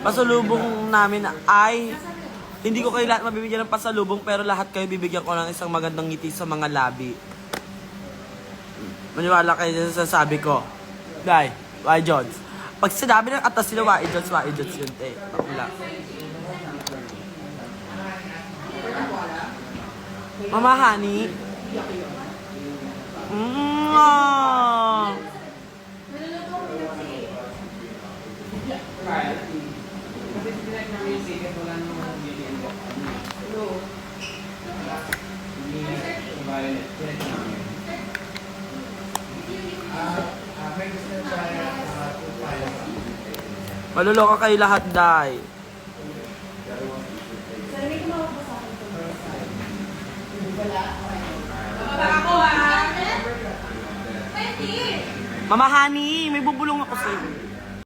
pasalubong namin ay hindi ko kayo lahat mabibigyan ng pasalubong pero lahat kayo bibigyan ko ng isang magandang ngiti sa mga labi. Maniwala kayo sa sasabi ko. Dai, why Jones? Pag sinabi ng atas sila, why Jones yun, te. Pakula. Mama Honey. Maluloka kayo lahat, Day. Mama Honey, may bubulong ako sa'yo.